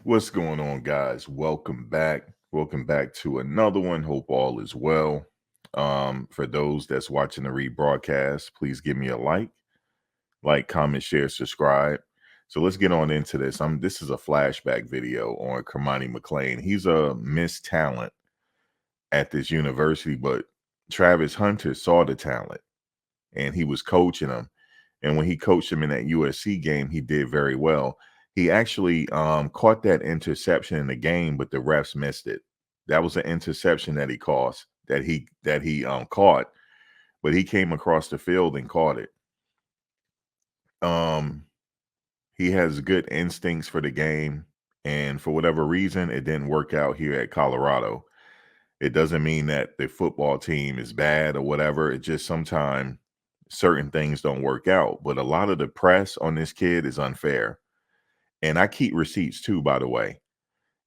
What's going on, guys? Welcome back. Welcome back to another one. Hope all is well. For those that's watching the rebroadcast, please give me a like, comment, share, subscribe. So let's get on into this. This is a flashback video on Cormani McClain. He's a missed talent at this university, but Travis Hunter saw the talent and he was coaching him. And when he coached him in that USC game, he did very well. He actually caught that interception in the game, but the refs missed it. That was an interception that he caused, that he caught, but he came across the field and caught it. Um, he has good instincts for the game, and for whatever reason, it didn't work out here at Colorado. It doesn't mean that the football team is bad or whatever. It just sometimes certain things don't work out. But a lot of the press on this kid is unfair. And I keep receipts too, by the way.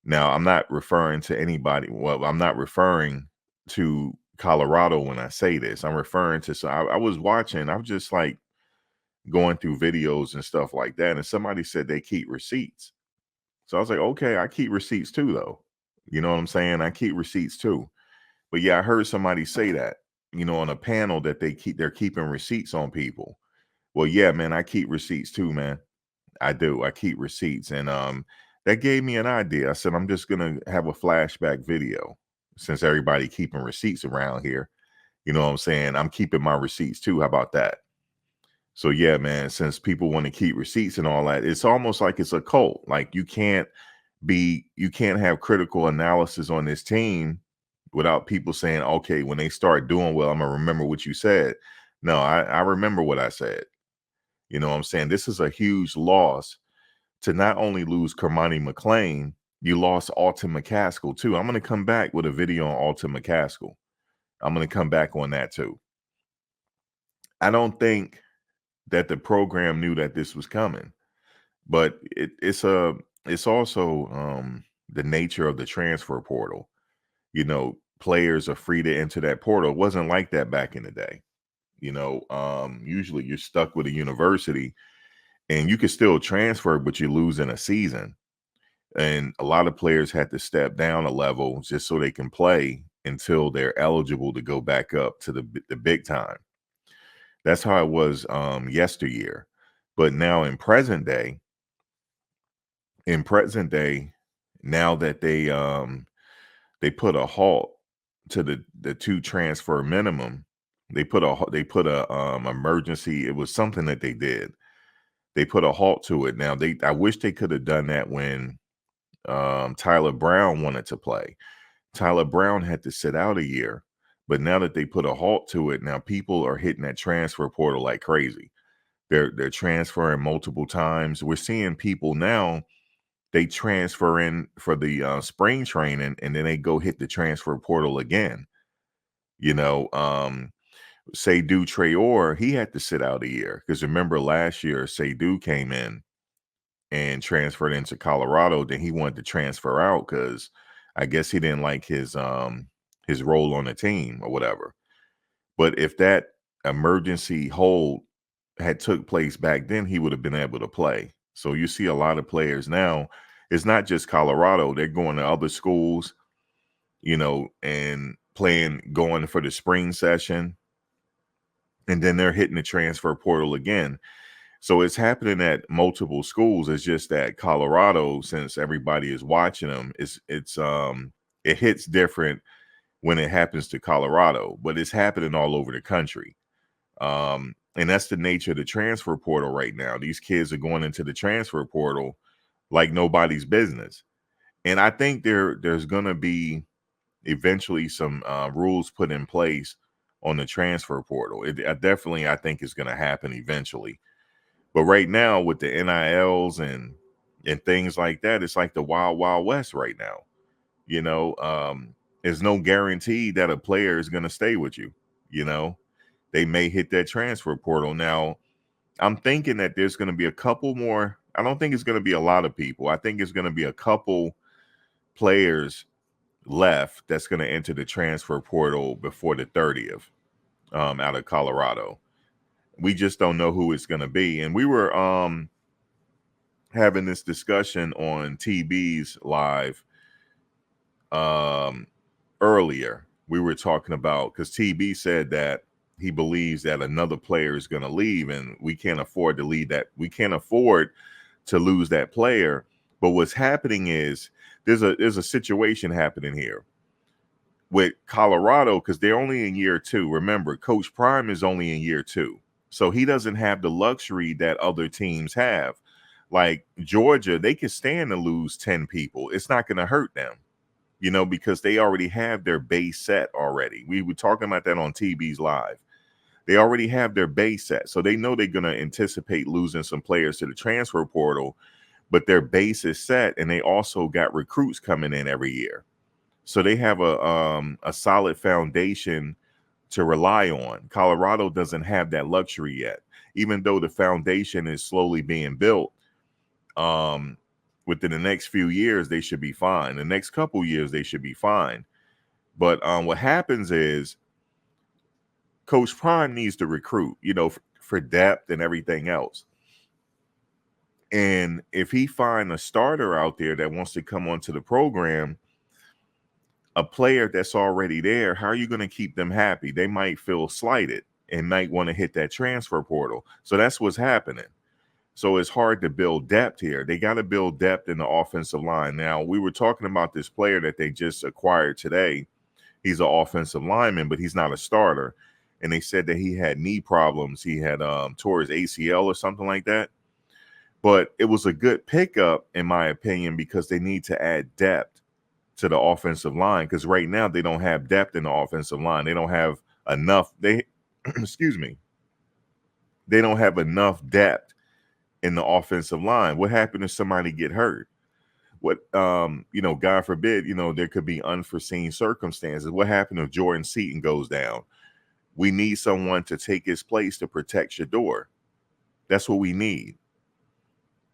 Now, I'm not referring to anybody. Well, I'm not referring to Colorado when I say this. I'm referring to, so I was watching, I was just like going through videos and stuff like that. And somebody said they keep receipts. So I was like, okay, I keep receipts too, though. You know what I'm saying? I keep receipts too. But yeah, I heard somebody say that, on a panel that they're keeping receipts on people. Well, yeah, man, I keep receipts too, man. I do. I keep receipts. And that gave me an idea. I said, I'm just gonna have a flashback video since everybody keeping receipts around here. You know what I'm saying? I'm keeping my receipts too. How about that? So yeah, man, since people want to keep receipts and all that, it's almost like it's a cult. Like you can't have critical analysis on this team without people saying, okay, when they start doing well, I'm gonna remember what you said. No, I remember what I said. You know what I'm saying? This is a huge loss to not only lose Cormani McClain, you lost Alton McCaskill too. I'm gonna come back with a video on Alton McCaskill. I'm gonna come back on that too. I don't think that the program knew that this was coming, but it's also the nature of the transfer portal. Players are free to enter that portal. It wasn't like that back in the day. Usually you're stuck with a university and you can still transfer, but you lose in a season. And a lot of players had to step down a level just so they can play until they're eligible to go back up to the big time. That's how it was yesteryear. But now in present day, now that they put a halt to the two transfer minimum. They put a emergency. It was something that they did. They put a halt to it. Now I wish they could have done that when Tyler Brown wanted to play. Tyler Brown had to sit out a year, but now that they put a halt to it, now people are hitting that transfer portal like crazy. They're transferring multiple times. We're seeing people now, they transfer in for the spring training and then they go hit the transfer portal again. Seydou Traore, he had to sit out a year because remember last year Seydou came in and transferred into Colorado. Then he wanted to transfer out because I guess he didn't like his role on the team or whatever. But if that emergency hold had took place back then, he would have been able to play. So you see a lot of players now. It's not just Colorado; they're going to other schools, and going for the spring session, and then they're hitting the transfer portal again. So it's happening at multiple schools. It's just that Colorado, since everybody is watching them, it hits different when it happens to Colorado, but it's happening all over the country. And that's the nature of the transfer portal right now. These kids are going into the transfer portal like nobody's business. And I think there's going to be eventually some rules put in place on the transfer portal. I think it's going to happen eventually. But right now with the NILs and things like that, it's like the wild, wild west right now. There's no guarantee that a player is going to stay with you. They may hit that transfer portal. Now, I'm thinking that there's going to be a couple more. I don't think it's going to be a lot of people. I think it's going to be a couple players left that's going to enter the transfer portal before the 30th out of Colorado. We just don't know who it's going to be. And we were having this discussion on TB's live um, earlier. We were talking about, because TB said that he believes that another player is going to leave, and we can't afford to leave that. We can't afford to lose that player. But what's happening is there's a situation happening here with Colorado, because they're only in year 2. Remember, Coach Prime is only in year 2. So he doesn't have the luxury that other teams have. Like Georgia, they can stand to lose 10 people. It's not going to hurt them, because they already have their base set already. We were talking about that on TV's live. They already have their base set. So they know they're going to anticipate losing some players to the transfer portal, but their base is set, and they also got recruits coming in every year. So they have a solid foundation to rely on. Colorado doesn't have that luxury yet, even though the foundation is slowly being built. Within the next few years, they should be fine. The next couple years, they should be fine. But what happens is Coach Prime needs to recruit, for depth and everything else. And if he find a starter out there that wants to come onto the program, a player that's already there, how are you going to keep them happy? They might feel slighted and might want to hit that transfer portal. So that's what's happening. So it's hard to build depth here. They got to build depth in the offensive line. Now, we were talking about this player that they just acquired today. He's an offensive lineman, but he's not a starter. And they said that he had knee problems. He had tore his ACL or something like that. But it was a good pickup, in my opinion, because they need to add depth to the offensive line, because right now they don't have depth in the offensive line. They don't have enough. Excuse me. They don't have enough depth in the offensive line. What happened if somebody get hurt? What, God forbid, there could be unforeseen circumstances. What happened if Jordan Seaton goes down? We need someone to take his place to protect Shador. That's what we need.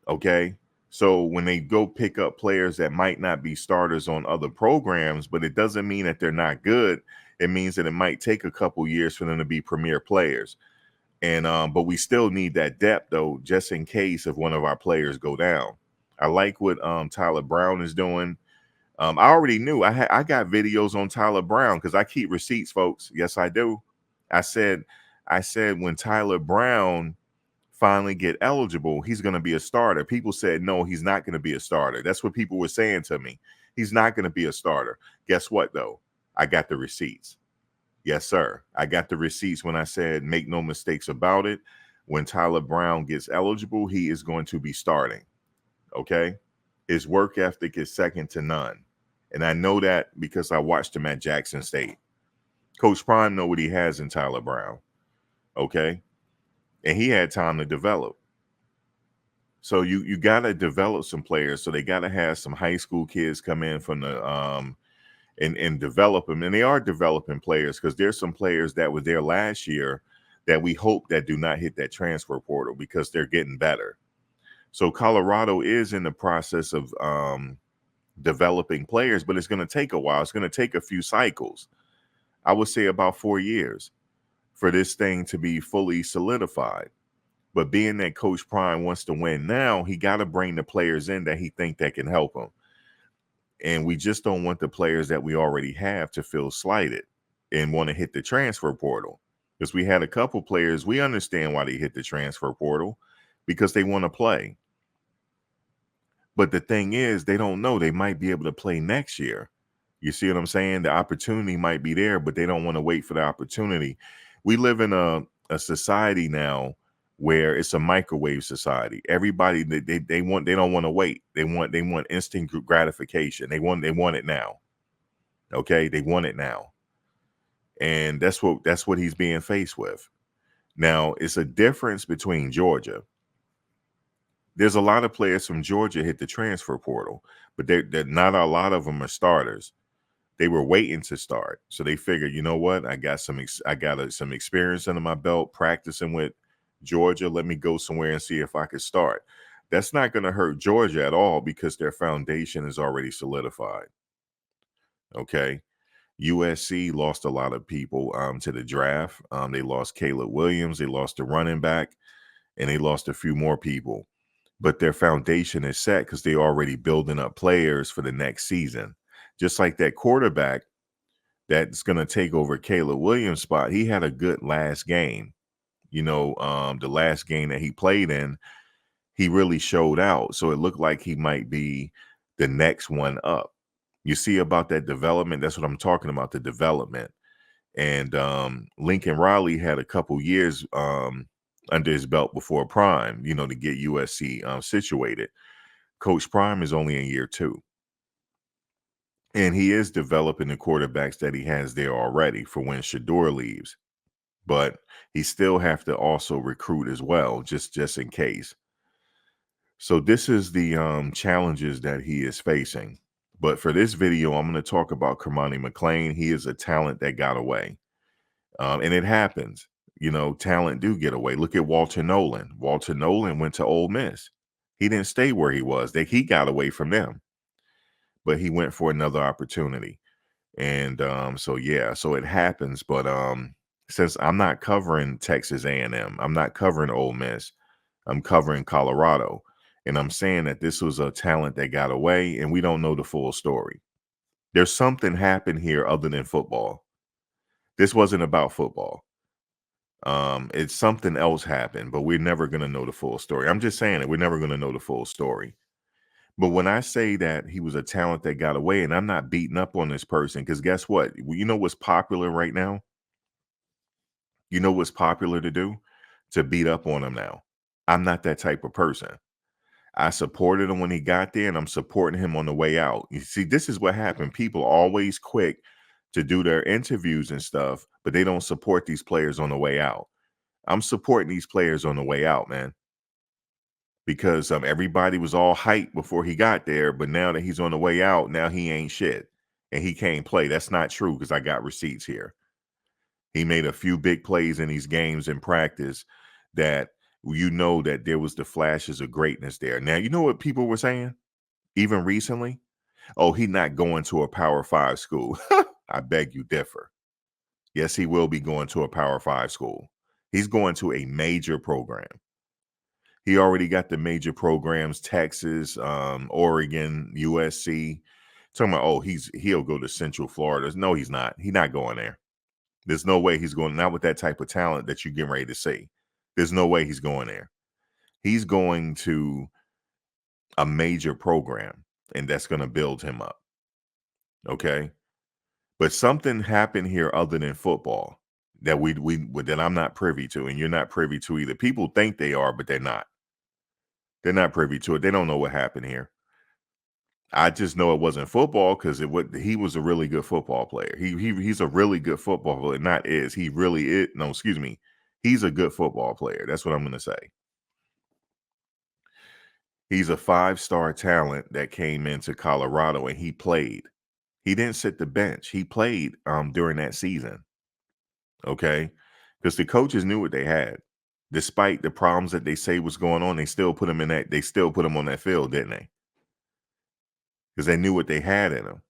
Okay. So when they go pick up players that might not be starters on other programs, but it doesn't mean that they're not good. It means that it might take a couple years for them to be premier players. And but we still need that depth, though, just in case if one of our players go down. I like what Tyler Brown is doing. I already knew. I got videos on Tyler Brown because I keep receipts, folks. Yes, I do. I said when Tyler Brown finally get eligible, he's going to be a starter. People said, no, he's not going to be a starter. That's what people were saying to me. He's not going to be a starter. Guess what, though? I got the receipts. Yes, sir. I got the receipts when I said, make no mistakes about it. When Tyler Brown gets eligible, he is going to be starting. Okay? His work ethic is second to none. And I know that because I watched him at Jackson State. Coach Prime know what he has in Tyler Brown. Okay? And he had time to develop. So you got to develop some players. So they got to have some high school kids come in from the and develop them. And they are developing players, because there's some players that were there last year that we hope that do not hit that transfer portal because they're getting better. So Colorado is in the process of developing players, but it's going to take a while. It's going to take a few cycles. I would say about 4 years for this thing to be fully solidified. But being that Coach Prime wants to win now, he got to bring the players in that he think that can help him. And we just don't want the players that we already have to feel slighted and want to hit the transfer portal. Because we had a couple players, we understand why they hit the transfer portal, because they want to play. But the thing is, they don't know they might be able to play next year. You see what I'm saying? The opportunity might be there, but they don't want to wait for the opportunity. We live in a society now where it's a microwave society. Everybody they don't want to wait. They want instant gratification. They want it now. Okay, they want it now. And that's what he's being faced with. Now, it's a difference between Georgia. There's a lot of players from Georgia hit the transfer portal, but they're not a lot of them are starters. They were waiting to start. So they figured, you know what? I got some experience under my belt practicing with Georgia. Let me go somewhere and see if I could start. That's not going to hurt Georgia at all because their foundation is already solidified. Okay. USC lost a lot of people to the draft. They lost Caleb Williams. They lost the running back, and they lost a few more people. but their foundation is set because they're already building up players for the next season. Just like that quarterback that's going to take over Caleb Williams' spot, he had a good last game. The last game that he played in, he really showed out. So it looked like he might be the next one up. You see about that development? That's what I'm talking about, the development. And Lincoln Riley had a couple years under his belt before Prime, to get USC situated. Coach Prime is only in year 2. And he is developing the quarterbacks that he has there already for when Shador leaves. But he still have to also recruit as well, just in case. So this is the challenges that he is facing. But for this video, I'm going to talk about Cormani McClain. He is a talent that got away. And it happens. Talent do get away. Look at Walter Nolan. Walter Nolan went to Ole Miss. He didn't stay where he was. He got away from them, but he went for another opportunity. And so it happens. But since I'm not covering Texas A&M, I'm not covering Ole Miss, I'm covering Colorado. And I'm saying that this was a talent that got away, and we don't know the full story. There's something happened here other than football. This wasn't about football. It's something else happened, but we're never going to know the full story. I'm just saying that we're never going to know the full story. But when I say that he was a talent that got away, and I'm not beating up on this person, because guess what? You know what's popular right now? You know what's popular to do? To beat up on him now. I'm not that type of person. I supported him when he got there, and I'm supporting him on the way out. You see, this is what happened. People always quick to do their interviews and stuff, but they don't support these players on the way out. I'm supporting these players on the way out, man, because everybody was all hyped before he got there, but now that he's on the way out, now he ain't shit, and he can't play. That's not true because I got receipts here. He made a few big plays in these games in practice that that there was the flashes of greatness there. Now, you know what people were saying? Even recently? Oh, he's not going to a Power 5 school. I beg you differ. Yes, he will be going to a Power 5 school. He's going to a major program. He already got the major programs, Texas, Oregon, USC. Talking about, oh, he'll go to Central Florida. No, he's not. He's not going there. There's no way he's going, not with that type of talent that you're getting ready to see. There's no way he's going there. He's going to a major program, and that's going to build him up. Okay. But something happened here other than football that that I'm not privy to, and you're not privy to either. People think they are, but they're not. They're not privy to it. They don't know what happened here. I just know it wasn't football because he was a really good football player. He's a really good football player. Not is he really is? No, excuse me. He's a good football player. That's what I'm going to say. He's a 5-star talent that came into Colorado, and he played. He didn't sit the bench. He played during that season. Okay, because the coaches knew what they had. Despite the problems that they say was going on, they still put him in that. They still put him on that field, didn't they? Because they knew what they had in him.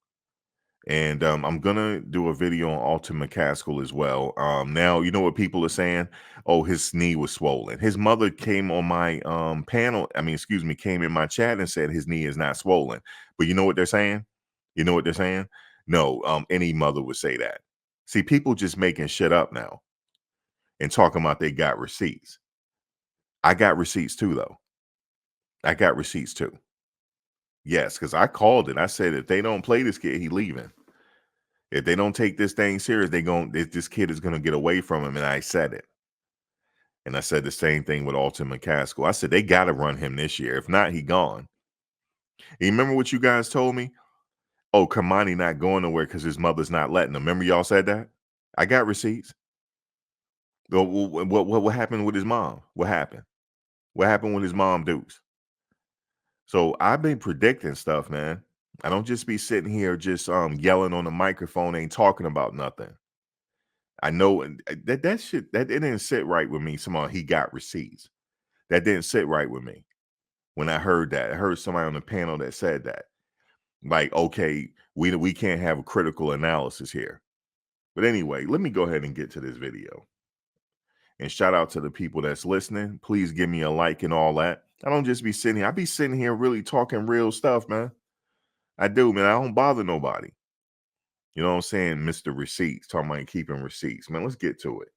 And I'm gonna do a video on Alton McCaskill as well. Now you know what people are saying. Oh, his knee was swollen. His mother came on my panel. Came in my chat and said his knee is not swollen. But you know what they're saying? You know what they're saying? No, any mother would say that. See, people just making shit up now and talking about they got receipts. I got receipts too, though. I got receipts too. Yes, because I called it. I said if they don't play this kid, he leaving. If they don't take this thing serious, this kid is gonna get away from him. And I said it. And I said the same thing with Alton McCaskill. I said they gotta run him this year. If not, he gone. You remember what you guys told me? Oh, Cormani not going nowhere because his mother's not letting him. Remember y'all said that? I got receipts. What happened with his mom? What happened? What happened with his mom Dukes? So I've been predicting stuff, man. I don't just be sitting here just yelling on the microphone, ain't talking about nothing. I know that shit that it didn't sit right with me. Somehow he got receipts. That didn't sit right with me when I heard that. I heard somebody on the panel that said that. Like, okay, we can't have a critical analysis here. But anyway, let me go ahead and get to this video. And shout out to the people that's listening. Please give me a like and all that. I don't just be sitting here. I be sitting here really talking real stuff, man. I do, man. I don't bother nobody. You know what I'm saying? Mr. Receipts, talking about keeping receipts. Man, let's get to it.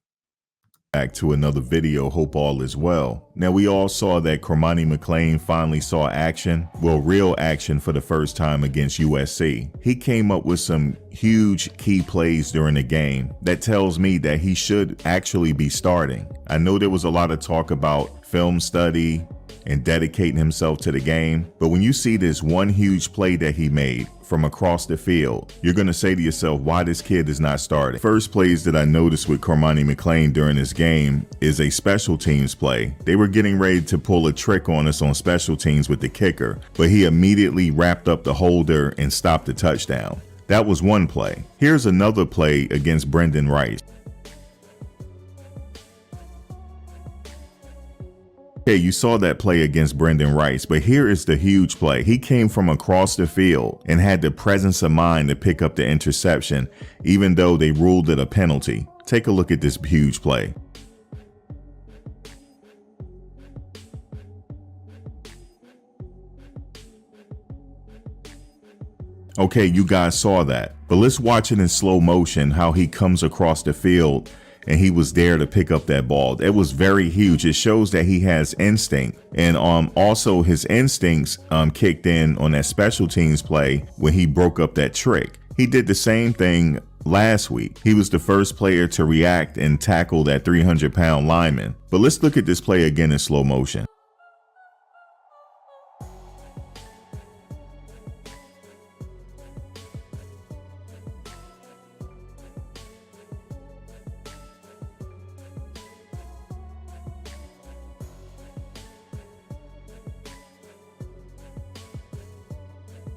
Back to another video. Hope all is well. Now, we all saw that Cormani McClain finally saw action, well, real action for the first time against USC. He came up with some huge key plays during the game that tells me that he should actually be starting. I know there was a lot of talk about film study and dedicating himself to the game, but when you see this one huge play that he made from across the field, you're going to say to yourself, why this kid is not starting. First plays that I noticed with Cormani McClain during this game is a special teams play. They were getting ready to pull a trick on us on special teams with the kicker, but he immediately wrapped up the holder and stopped the touchdown. That was one play. Here's another play against Brendan Rice. Okay, you saw that play against Brendan Rice, but here is the huge play. He came from across the field and had the presence of mind to pick up the interception, even though they ruled it a penalty. Take a look at this huge play. Okay, you guys saw that, but let's watch it in slow motion, how he comes across the field and he was there to pick up that ball. It was very huge. It shows that he has instinct, and also his instincts kicked in on that special teams play when he broke up that trick. He did the same thing last week. He was the first player to react and tackle that 300-pound lineman. But let's look at this play again in slow motion.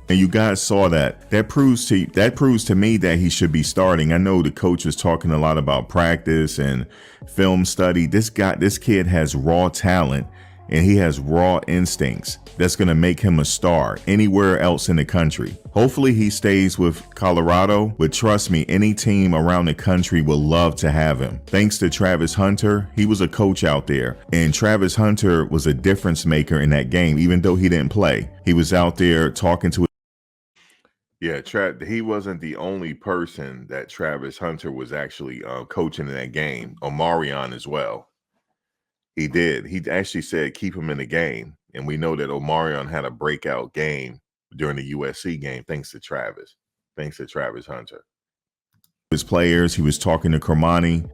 And you guys saw that. That proves to me that he should be starting. I know the coach was talking a lot about practice and film study. This kid has raw talent and he has raw instincts that's going to make him a star anywhere else in the country. Hopefully he stays with Colorado, but trust me, any team around the country will love to have him. Thanks to Travis Hunter, he was a coach out there, and Travis Hunter was a difference maker in that game, even though he didn't play. He was out there talking to. Yeah, he wasn't the only person that Travis Hunter was actually coaching in that game. Omarion as well. He did. He actually said keep him in the game. And we know that Omarion had a breakout game during the USC game thanks to Travis. Thanks to Travis Hunter. His players, he was talking to Cormani,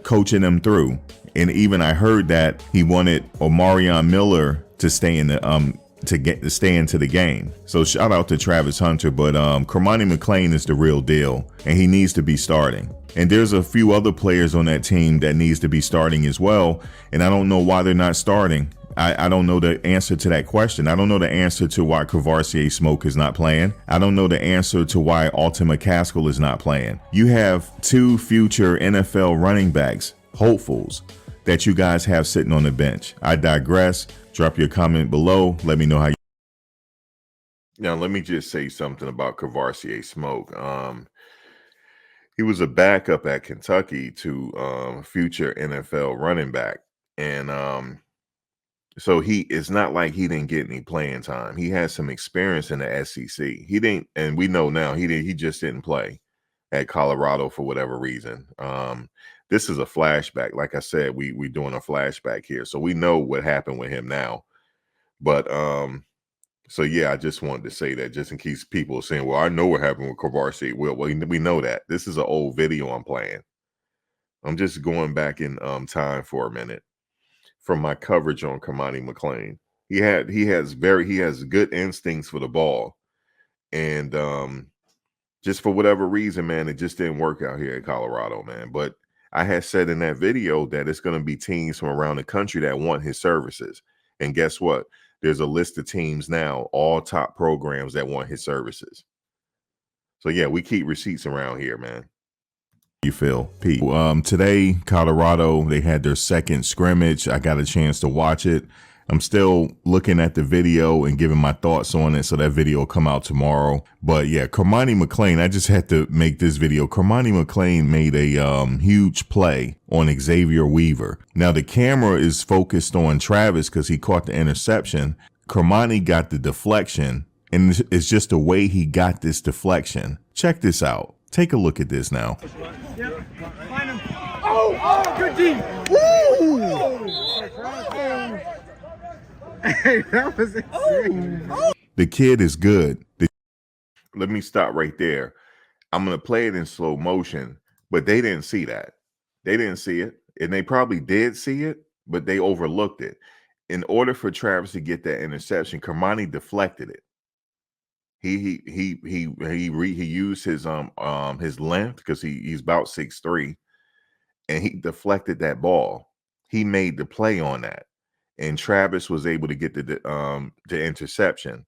coaching them through. And even I heard that he wanted Omarion Miller to stay in the to stay into the game. So shout out to Travis Hunter, but Cormani McClain is the real deal and he needs to be starting. And there's a few other players on that team that needs to be starting as well. And I don't know why they're not starting. I don't know the answer to that question. I don't know the answer to why Cormani Smoke is not playing. I don't know the answer to why Alton McCaskill is not playing. You have two future NFL running backs, hopefuls, that you guys have sitting on the bench. I digress. Drop your comment below. Let me know how you. Now, let me just say something about Cormani Smoke. He was a backup at Kentucky to future NFL running back. And so it's not like he didn't get any playing time. He has some experience in the SEC. He didn't, and we know now he just didn't play at Colorado for whatever reason. This is a flashback. Like I said, we're doing a flashback here. So we know what happened with him now. But so yeah, I just wanted to say that just in case people are saying, well, I know what happened with Cormani. Well, we know that. This is an old video I'm playing. I'm just going back in time for a minute from my coverage on Cormani McClain. He has good instincts for the ball. And just for whatever reason, man, it just didn't work out here in Colorado, man. But I had said in that video that it's going to be teams from around the country that want his services. And guess what? There's a list of teams now, all top programs that want his services. So yeah, we keep receipts around here, man. You feel, Pete? Today, Colorado, they had their second scrimmage. I got a chance to watch it. I'm still looking at the video and giving my thoughts on it, so that video will come out tomorrow. But yeah, Cormani McClain, I just had to make this video. Cormani McClain made a huge play on Xavier Weaver. Now the camera is focused on Travis because he caught the interception. Cormani got the deflection, and it's just the way he got this deflection. Check this out. Take a look at this now. Yep. Find him. Oh, good D. Woo! Hey, that was insane. The kid is good. Let me stop right there. I'm going to play it in slow motion, but they didn't see that. They didn't see it, and they probably did see it, but they overlooked it. In order for Travis to get that interception, Cormani deflected it. He used his length because he's about 6'3", and he deflected that ball. He made the play on that, and Travis was able to get the interception.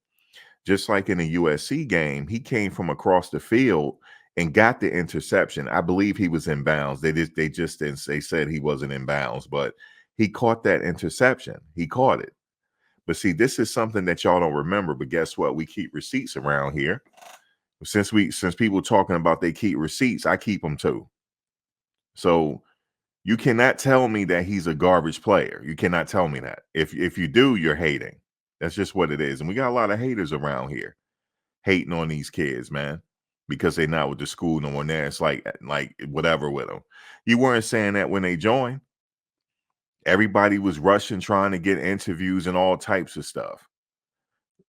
Just like in a USC game, he came from across the field and got the interception. I believe he was in bounds. They just didn't. They said he wasn't in bounds, but he caught that interception. He caught it. But see, this is something that y'all don't remember. But guess what? We keep receipts around here. Since people talking about they keep receipts, I keep them too. So you cannot tell me that he's a garbage player. You cannot tell me that. If you do, you're hating. That's just what it is. And we got a lot of haters around here hating on these kids, man, because they're not with the school no more. There, it's like whatever with them. You weren't saying that when they joined. Everybody was rushing, trying to get interviews and all types of stuff.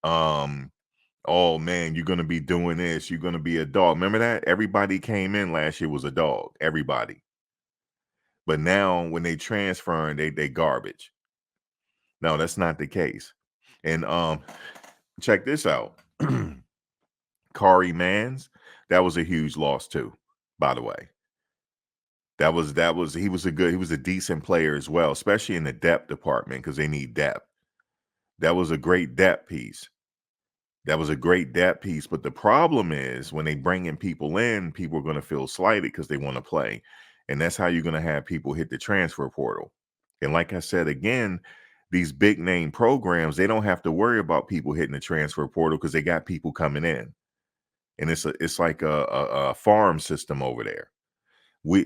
Oh man, you're gonna be doing this. You're gonna be a dog. Remember that? Everybody came in last year was a dog. Everybody. But now when they transferring, they garbage. No, that's not the case. And check this out. Kari Mans, that was a huge loss too, by the way. He was a decent player as well, especially in the depth department because they need depth. That was a great depth piece. But the problem is when they bring in people in, people are going to feel slighted because they want to play. And that's how you're going to have people hit the transfer portal. And like I said, again, these big name programs, they don't have to worry about people hitting the transfer portal because they got people coming in. And it's like a farm system over there.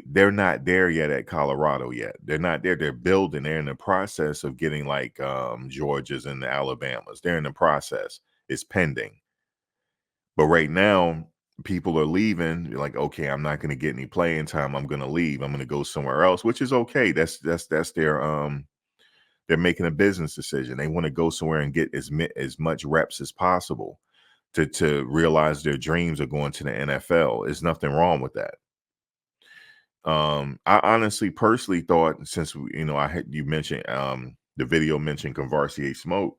They're not there yet at Colorado yet. They're not there. They're building. They're in the process of getting like Georgias and the Alabamas. They're in the process. It's pending. But right now, people are leaving. You're like, okay, I'm not going to get any playing time. I'm going to leave. I'm going to go somewhere else, which is okay. That's their they're making a business decision. They want to go somewhere and get as much reps as possible to realize their dreams of going to the NFL. There's nothing wrong with that. I honestly personally thought, since you mentioned the video mentioned Conversier Smoke,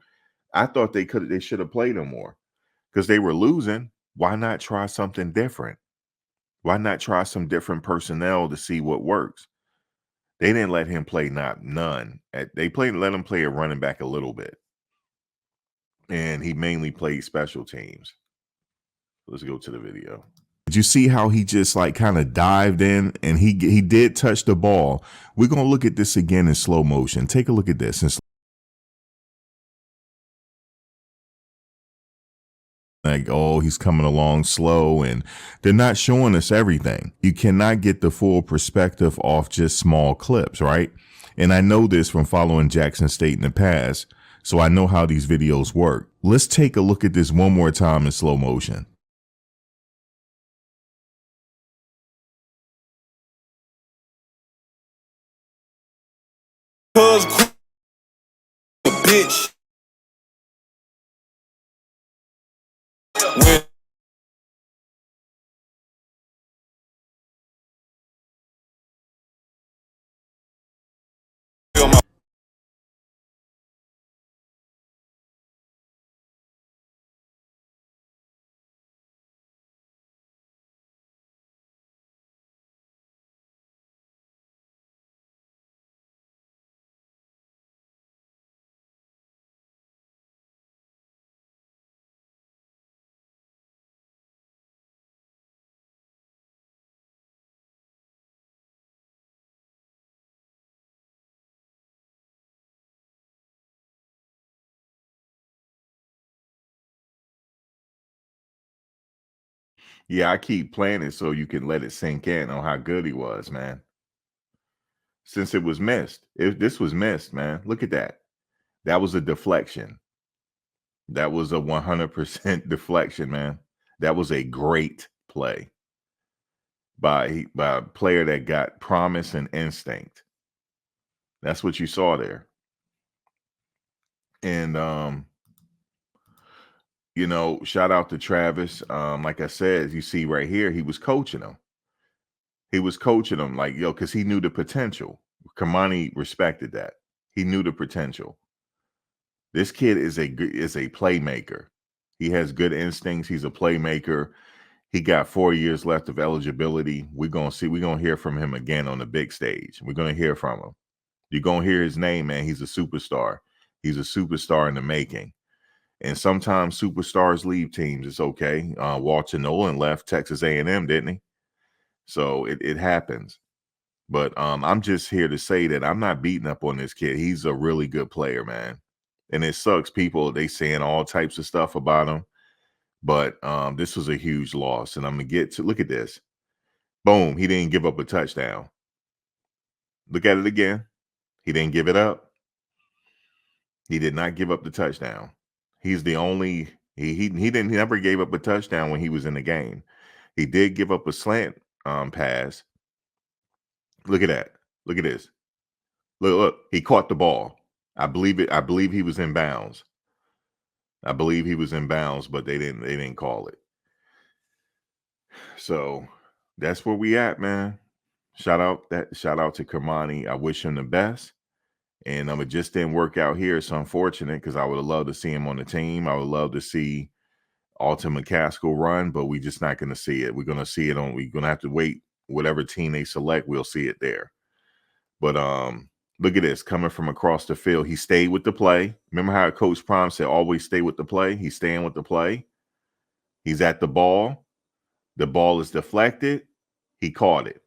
I thought they should have played him more because they were losing. Why not try something different? Why not try some different personnel to see what works? They didn't let him play none. Let him play a running back a little bit, and he mainly played special teams. Let's go to the video. Did you see how he just like kind of dived in and he did touch the ball? We're going to look at this again in slow motion. Take a look at this. Like, oh, he's coming along slow, and they're not showing us everything. You cannot get the full perspective off just small clips, right? And I know this from following Jackson State in the past, so I know how these videos work. Let's take a look at this one more time in slow motion. Bitch. When Yeah, I keep playing it so you can let it sink in on how good he was, man. Since it was missed. This was missed, man. Look at that. That was a deflection. That was a 100% deflection, man. That was a great play by a player that got promise and instinct. That's what you saw there. And you know, shout out to Travis. Like I said, you see right here, he was coaching him. He was coaching him like, yo, because he knew the potential. Cormani respected that. He knew the potential. This kid is a playmaker. He has good instincts. He's a playmaker. He got 4 years left of eligibility. We're gonna hear from him again on the big stage. We're gonna hear from him. You're gonna hear his name, man. He's a superstar. He's a superstar in the making. And sometimes superstars leave teams. It's okay. Walter Nolan left Texas A&M, didn't he? So it happens. But I'm just here to say that I'm not beating up on this kid. He's a really good player, man. And it sucks. People, they saying all types of stuff about him. But this was a huge loss. And I'm going to get to, look at this. Boom. He didn't give up a touchdown. Look at it again. He didn't give it up. He did not give up the touchdown. He's the only, he never gave up a touchdown when he was in the game. He did give up a slant pass. Look at that. Look at this. Look, he caught the ball. I believe he was in bounds. I believe he was in bounds, but they didn't call it. So that's where we at, man. Shout out to Cormani. I wish him the best. And it just didn't work out here. It's unfortunate because I would have loved to see him on the team. I would love to see Alton McCaskill run, but we're just not going to see it. We're going to see it we're going to have to wait. Whatever team they select, we'll see it there. But look at this, coming from across the field. He stayed with the play. Remember how Coach Prime said, always stay with the play? He's staying with the play. He's at the ball. The ball is deflected. He caught it.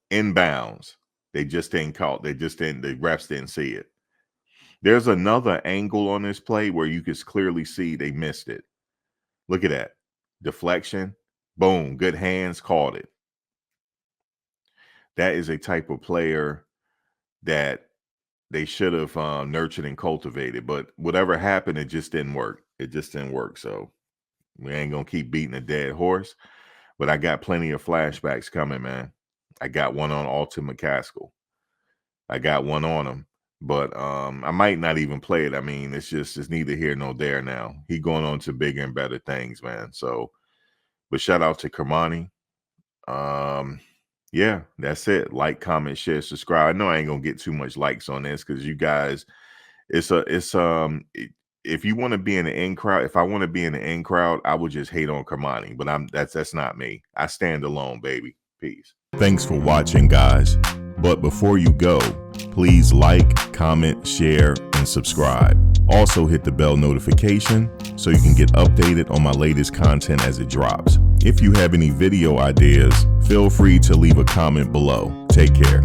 Inbounds. They just didn't call it. The refs didn't see it. There's another angle on this play where you can clearly see they missed it. Look at that. Deflection. Boom. Good hands. Caught it. That is a type of player that they should have nurtured and cultivated. But whatever happened, it just didn't work. It just didn't work. So we ain't going to keep beating a dead horse. But I got plenty of flashbacks coming, man. I got one on Alton McCaskill. I got one on him. But I might not even play it. I mean, it's neither here nor there now. He going on to bigger and better things, man. So, but shout out to Cormani. Yeah, that's it. Like, comment, share, subscribe. I know I ain't gonna get too much likes on this because you guys, if you want to be in the in crowd, if I want to be in the in crowd, I would just hate on Cormani. But that's not me. I stand alone, baby. Peace. Thanks for watching, guys. But before you go, please like, comment, share, and subscribe. Also hit the bell notification so you can get updated on my latest content as it drops. If you have any video ideas, feel free to leave a comment below. Take care.